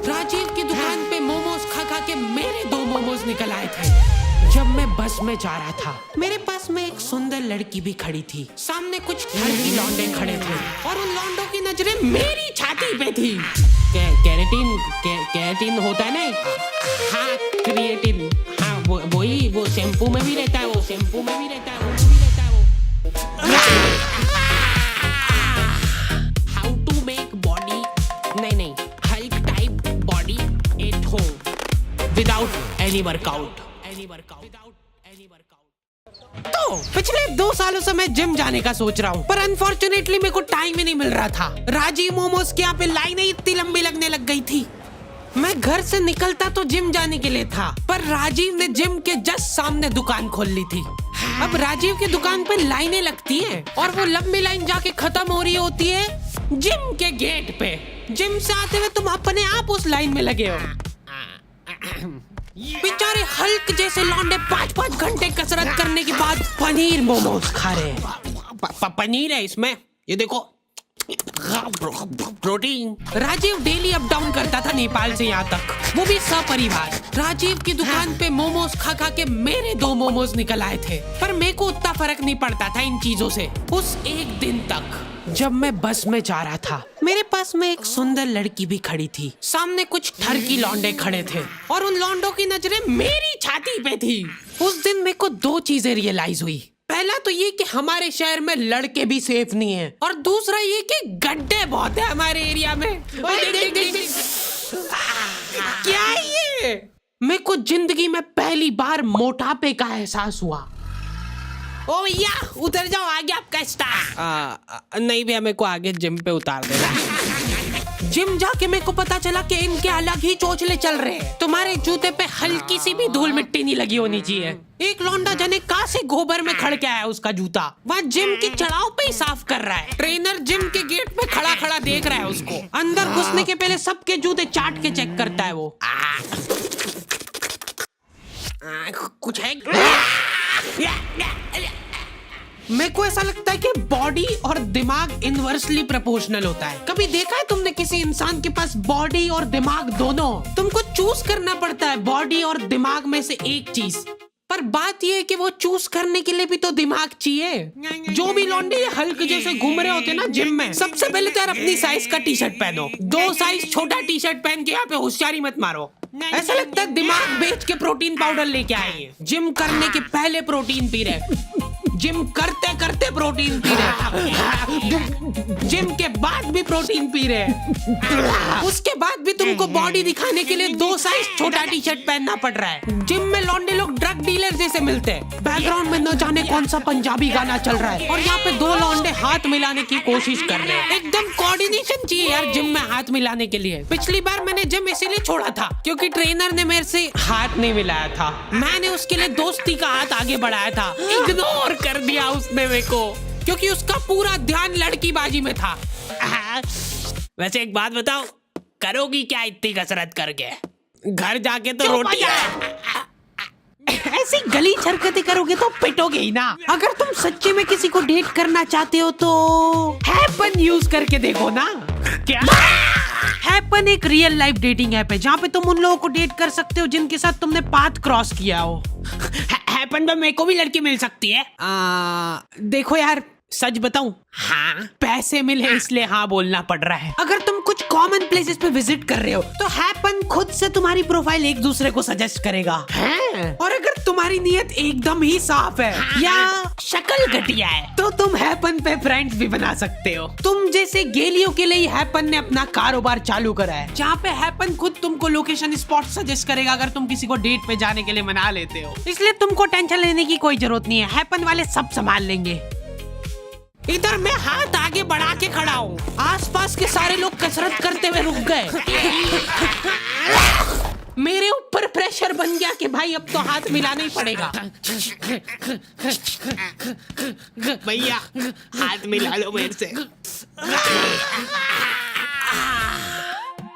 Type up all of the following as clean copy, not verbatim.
राजीव की दुकान पे मोमोज खा खा के मेरे 2 मोमोज निकल आए थे। जब मैं बस में जा रहा था, मेरे पास में एक सुंदर लड़की भी खड़ी थी। सामने कुछ ठरकी लौंडे खड़े थे और उन लौंडों की नजरें मेरी छाती पे थी। कैरेटीन होता है ना? हाँ, क्रिएटिन। हाँ, वही वो शैम्पू में भी रहता है, वो शैम्पू में भी रहता है, वो में भी रहता है वो। हाउ टू मेक बॉडी, नहीं, hulk type body at home without any workout. तो पिछले 2 सालों से मैं जिम जाने का सोच रहा हूँ, पर अनफॉर्चुनेटली मेरे को टाइम ही नहीं मिल रहा था। राजीव मोमोज के यहाँ पे लाइनें इतनी लंबी लगने लग गई थी। मैं घर से निकलता तो जिम जाने के लिए था, पर राजीव ने जिम के जस्ट सामने दुकान खोल ली थी। अब राजीव की दुकान पे लाइनें लगती हैं और वो लंबी लाइन जाके खत्म हो रही होती है जिम के गेट पे। जिम से आते हुए तुम अपने आप उस लाइन में लगे हो। बेचारे हल्क जैसे लौंडे 5-5 घंटे कसरत करने के बाद पनीर मोमोज खा रहे हैं। पनीर है इसमें, ये देखो, protein. Rajiv daily up down करता था नेपाल से यहाँ तक, वो भी सपरिवार। राजीव की दुकान पे मोमोज खा खा के मेरे 2 मोमोज निकल आए थे, पर मेरे को उतना फर्क नहीं पड़ता था इन चीजों से। उस एक दिन तक जब मैं बस में जा रहा था, मेरे पास में एक सुंदर लड़की भी खड़ी थी। सामने कुछ ठरकी लौंडे खड़े थे और उन लौंडों की नजरें मेरी छाती पे थी। उस दिन मेरे को 2 चीजें रियलाइज हुई। पहला तो ये कि हमारे शहर में लड़के भी सेफ नहीं है, और दूसरा ये कि गड्ढे बहुत है हमारे एरिया में। देख। क्या है ये? मेरे को जिंदगी में पहली बार मोटापे का एहसास हुआ। ओ भैया उतर जाओ, आगे आपका स्टार। नहीं भैया, मेरे को आगे जिम पे उतार देना। जिम जाके मेरे को पता चला कि इनके अलग ही चोचले चल रहे हैं। तुम्हारे जूते पे हल्की सी भी धूल मिट्टी नहीं लगी होनी चाहिए। एक लौंडा जने कहाँ से गोबर में खड़ के आया उसका जूता, वह जिम की चढ़ाव पे ही साफ कर रहा है। ट्रेनर जिम के गेट पे खड़ा खड़ा देख रहा है उसको। अंदर घुसने के पहले सबके जूते चाट के चेक करता है वो। कुछ है? मेरे को ऐसा लगता है कि बॉडी और दिमाग इनवर्सली प्रोपोर्शनल होता है। कभी देखा है तुमने किसी इंसान के पास बॉडी और दिमाग दोनों? तुमको चूज करना पड़ता है बॉडी और दिमाग में से एक चीज, पर बात ये है कि वो चूज करने के लिए भी तो दिमाग चाहिए। जो भी लौंडे हल्क जैसे घूम रहे होते ना जिम में, सबसे पहले तो यार अपनी साइज का टी शर्ट पहनो। 2 साइज छोटा टी शर्ट पहन के यहाँ पे होशियारी मत मारो। ऐसा लगता है दिमाग बेच के प्रोटीन पाउडर लेके आए हैं। जिम करने के पहले प्रोटीन पी रहे, जिम करते करते प्रोटीन पी रहे, जिम के बाद भी प्रोटीन पी रहे, उसके बाद भी तुमको बॉडी दिखाने के लिए 2 साइज छोटा टी शर्ट पहनना पड़ रहा है। जिम में लौंडे लोग ड्रग डीलर जैसे मिलते हैं। बैकग्राउंड में न जाने कौन सा पंजाबी गाना चल रहा है और यहाँ पे 2 लौंडे हाथ मिलाने की कोशिश कर रहे हैं। एकदम कोऑर्डिनेशन चाहिए यार जिम में हाथ मिलाने के लिए। पिछली बार मैंने जिम इसीलिए छोड़ा था क्योंकि ट्रेनर ने मेरे से हाथ नहीं मिलाया था। मैंने उसके लिए दोस्ती का हाथ आगे बढ़ाया था, इग्नोर कर दिया उसने मेरे को, क्योंकि उसका पूरा ध्यान लड़कीबाजी में था। वैसे एक बात बताओ, करोगी क्या इतनी कसरत करके? घर जाके तो रोटी ऐसी गली हरकतें करोगे तो पिटोगे ही ना। अगर तुम सच्चे में किसी को डेट करना चाहते हो तो हैपन यूज करके देखो ना। क्या? हैपन एक रियल लाइफ डेटिंग ऐप है जहाँ पे तुम उन लोगों को डेट कर सकते हो जिनके साथ तुमने पाथ क्रॉस किया हो। हैपन पे मेरे को भी लड़की मिल सकती है। देखो यार, सच बताऊं, हाँ पैसे मिले इसलिए हाँ बोलना पड़ रहा है। अगर तुम कुछ कॉमन प्लेसेस पे विजिट कर रहे हो तो हैपन खुद से तुम्हारी प्रोफाइल एक दूसरे को सजेस्ट करेगा। और अगर तुम्हारी नीयत एकदम ही साफ है या शक्ल घटिया है तो तुम हैपन पे फ्रेंड्स भी बना सकते हो। तुम जैसे गेलियों के लिए हैपन ने अपना कारोबार चालू करा है, जहाँ पे हैपन खुद तुमको लोकेशन स्पॉट सजेस्ट करेगा अगर तुम किसी को डेट पे जाने के लिए मना लेते हो। इसलिए तुमको टेंशन लेने की कोई जरूरत नहीं है, हैपन वाले सब संभाल लेंगे। इधर मैं हाथ आगे बढ़ा के खड़ा हूँ, आसपास के सारे लोग कसरत करते हुए रुक गए। मेरे ऊपर प्रेशर बन गया कि भाई अब तो हाथ मिलाना ही पड़ेगा। भैया हाथ मिला लो मेरे से।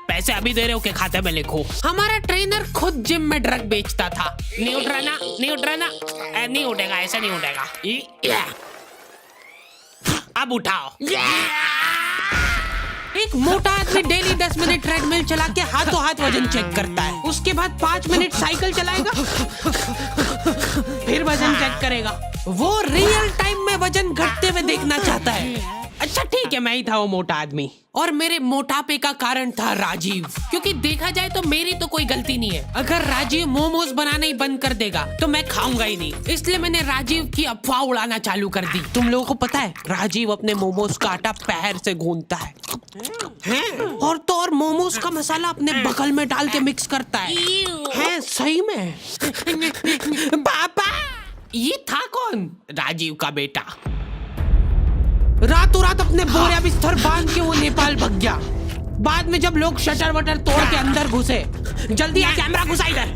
पैसे अभी दे रहे हो के खाते में लिखो। हमारा ट्रेनर खुद जिम में ड्रग बेचता था। नहीं उठ रहा ना, नहीं उठ रहा ना, नहीं उठेगा, ऐसा नहीं उठेगा। अब उठाओ। एक एक मोटा आदमी डेली 10 मिनट ट्रेडमिल चला के हाथों हाथ वजन चेक करता है, उसके बाद 5 मिनट साइकिल चलाएगा, फिर वजन चेक करेगा। वो रियल टाइम में वजन घटते हुए देखना चाहता है। अच्छा ठीक है, मैं ही था वो मोटा आदमी, और मेरे मोटापे का कारण था राजीव। क्योंकि देखा जाए तो मेरी तो कोई गलती नहीं है। अगर राजीव मोमोज बनाना ही बंद कर देगा तो मैं खाऊंगा ही नहीं, इसलिए मैंने राजीव की अफवाह उड़ाना चालू कर दी। तुम लोगों को पता है राजीव अपने मोमोज का आटा पैर से गूंथता है और तो और मोमोज का मसाला अपने बगल में डाल के मिक्स करता है सही में। पापा, ये था कौन? राजीव का बेटा। रातों रात अपने बोरिया बिस्तर बांध के वो नेपाल भाग गया। बाद में जब लोग शटर वटर तोड़ के अंदर घुसे, जल्दी आ कैमरा घुसा इधर,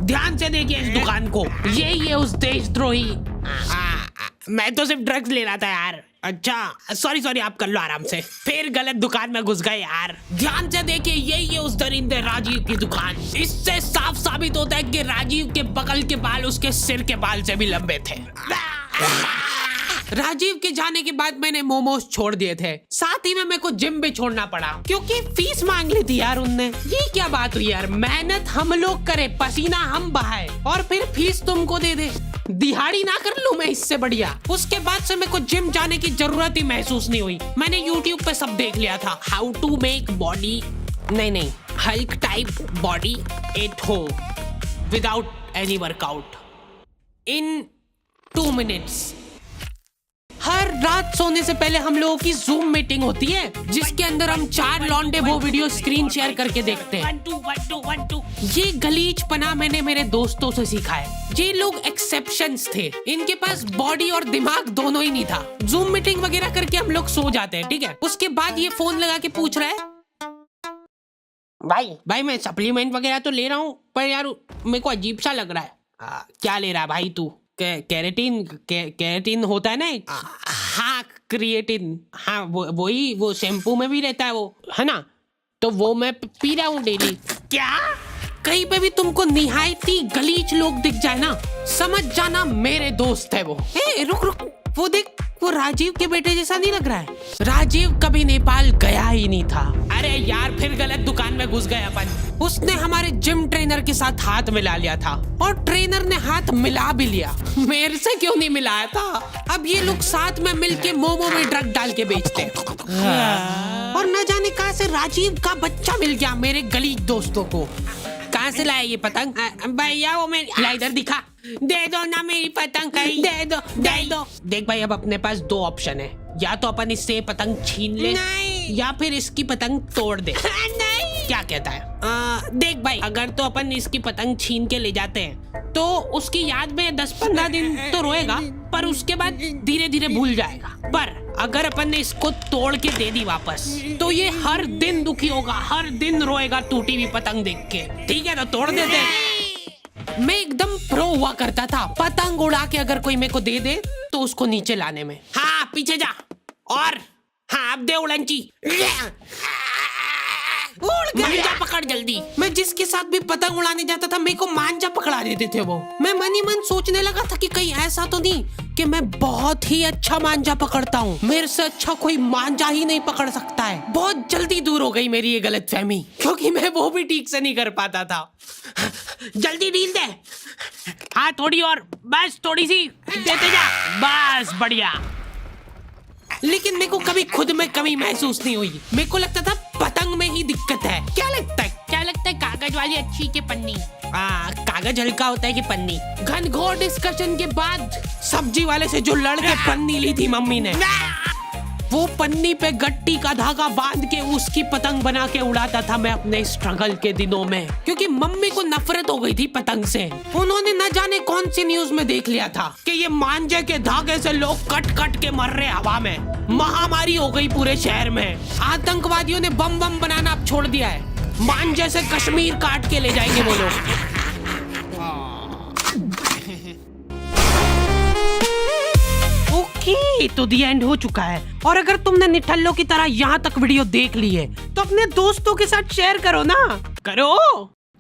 ध्यान से देखिए इस दुकान को, ये उस देशद्रोही। मैं तो सिर्फ ड्रग्स ले रहा था यार। अच्छा सॉरी आप कर लो आराम से। फिर गलत दुकान में घुस गए यार। ध्यान से देखिए, ये उस दरिंदे राजीव की दुकान। इससे साफ साबित होता है कि राजीव के बगल के बाल उसके सिर के बाल से भी लंबे थे। राजीव के जाने के बाद मैंने मोमोज छोड़ दिए थे, साथ ही में मेरे को जिम भी छोड़ना पड़ा क्योंकि फीस मांग ली थी यार उनने। ये क्या बात हुई यार, मेहनत हम लोग करे, पसीना हम बहाए और फिर फीस तुमको दे दे। दिहाड़ी ना कर लूं मैं इससे बढ़िया। उसके बाद से मेरे को जिम जाने की जरूरत ही महसूस नहीं हुई। मैंने यूट्यूब पे सब देख लिया था, हाउ टू मेक बॉडी नहीं hulk type body at home without any workout in 2 minutes. हर रात सोने से पहले हम लोगों की जूम मीटिंग होती है जिसके अंदर हम 4 लौंडे वो वीडियो स्क्रीन शेयर करके देखते हैं। 1 2 ये गलीचपना मैंने मेरे दोस्तों से सीखा है। ये लोग एक्सेप्शंस थे, इनके पास बॉडी और दिमाग दोनों ही नहीं था। जूम मीटिंग वगैरह करके हम लोग सो जाते हैं, ठीक है। उसके बाद ये फोन लगा के पूछ रहा है, भाई मैं सप्लीमेंट वगैरह तो ले रहा हूँ पर यार मेरे को अजीब सा लग रहा है। क्या ले रहा है भाई तू? कैरेटीन होता है ना। हाँ क्रिएटिन, हाँ वही वो शैम्पू में भी रहता है वो, है ना, तो वो मैं पी रहा हूँ डेली। क्या? कहीं पे भी तुमको निहायती गलीच लोग दिख जाए ना, समझ जाना मेरे दोस्त है वो। रुक वो देख, वो राजीव के बेटे जैसा नहीं लग रहा है? राजीव कभी नेपाल गया ही नहीं था। अरे यार फिर गलत दुकान में घुस गए अपन। उसने हमारे जिम ट्रेनर के साथ हाथ मिला लिया था और ट्रेनर ने हाथ मिला भी लिया। मेरे से क्यों नहीं मिलाया था? अब ये लोग साथ में मिलके मोमो में ड्रग डाल के बेचते हैं। और न जाने कहां से राजीव का बच्चा मिल गया मेरे गलीच दोस्तों को। कहां से लाया ये पतंग? भैया वो मेरी, ला इधर दिखा, दे दो ना मेरी पतंग, दे दो। देख भाई, अब अपने पास 2 ऑप्शन है, या तो अपन इससे पतंग छीन ले या फिर इसकी पतंग तोड़ दे। नहीं। क्या कहता है? देख भाई, अगर तो अपन इसकी पतंग छीन के ले जाते हैं तो उसकी याद में 10-15 दिन तो रोएगा, पर उसके बाद धीरे धीरे भूल जाएगा। पर अगर अपन ने इसको तोड़ के दे दी वापस तो ये हर दिन दुखी होगा, हर दिन रोएगा टूटी हुई पतंग देख के। ठीक है, तो तोड़ देते हैं। मैं एकदम प्रो हुआ करता था पतंग उड़ा के, अगर कोई मेरे को दे दे तो उसको नीचे लाने में। हाँ पीछे जा, और हाँ अब दे उड़ंची, मांझा पकड़ जल्दी। मैं जिसके साथ भी पतंग उड़ाने जाता था मेरे को मांझा पकड़ा देते थे वो। मैं मन ही मन सोचने लगा था कि कहीं ऐसा तो नहीं कि मैं बहुत ही अच्छा मांझा पकड़ता हूँ, मेरे से अच्छा कोई मांझा ही नहीं पकड़ सकता है। बहुत जल्दी दूर हो गई मेरी ये गलतफहमी, क्योंकि मैं वो भी ठीक से नहीं कर पाता था। जल्दी ढील दे। हाँ थोड़ी और, बस थोड़ी सी देते जा, बस बढ़िया। लेकिन मेरे को कभी खुद में कमी महसूस नहीं हुई। मेरे को लगता था पतंग में ही दिक्कत है। क्या लगता है कागज वाली अच्छी के पन्नी? कागज हल्का होता है कि पन्नी? घनघोर डिस्कशन के बाद सब्जी वाले से जो लड़ के पन्नी ली थी मम्मी ने, वो पन्नी पे गट्टी का धागा बांध के उसकी पतंग बना के उड़ाता था मैं अपने स्ट्रगल के दिनों में, क्योंकि मम्मी को नफरत हो गई थी पतंग से। उन्होंने न जाने कौन सी न्यूज में देख लिया था कि ये मांझे के धागे से लोग कट कट के मर रहे हवा में। महामारी हो गई पूरे शहर में। आतंकवादियों ने बम बनाना अब छोड़ दिया है। मांझे से कश्मीर काट के ले जाएंगे वो लोग। तो दी एंड हो चुका है, और अगर तुमने निठल्लों की तरह यहाँ तक वीडियो देख ली है तो अपने दोस्तों के साथ शेयर करो ना। करो,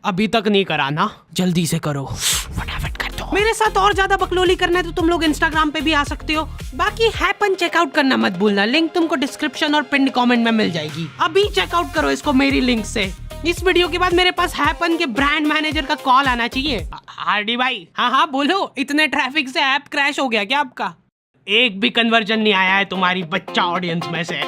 अभी तक नहीं करा ना, जल्दी से करो, फटाफट कर दो। मेरे साथ और ज्यादा बकलोली करना है तो तुम लोग इंस्टाग्राम पे भी आ सकते हो। बाकी हैपन चेकआउट करना मत भूलना, लिंक तुमको डिस्क्रिप्शन और पिन कमेंट में मिल जाएगी। अभी चेकआउट करो इसको मेरी लिंक से। इस वीडियो के बाद मेरे पास हैपन के ब्रांड मैनेजर का कॉल आना चाहिए। हार्डी भाई, हाँ बोलो, इतने ट्रैफिक से ऐप क्रैश हो गया क्या आपका? एक भी कन्वर्जन नहीं आया है तुम्हारी बच्चा ऑडियंस में से।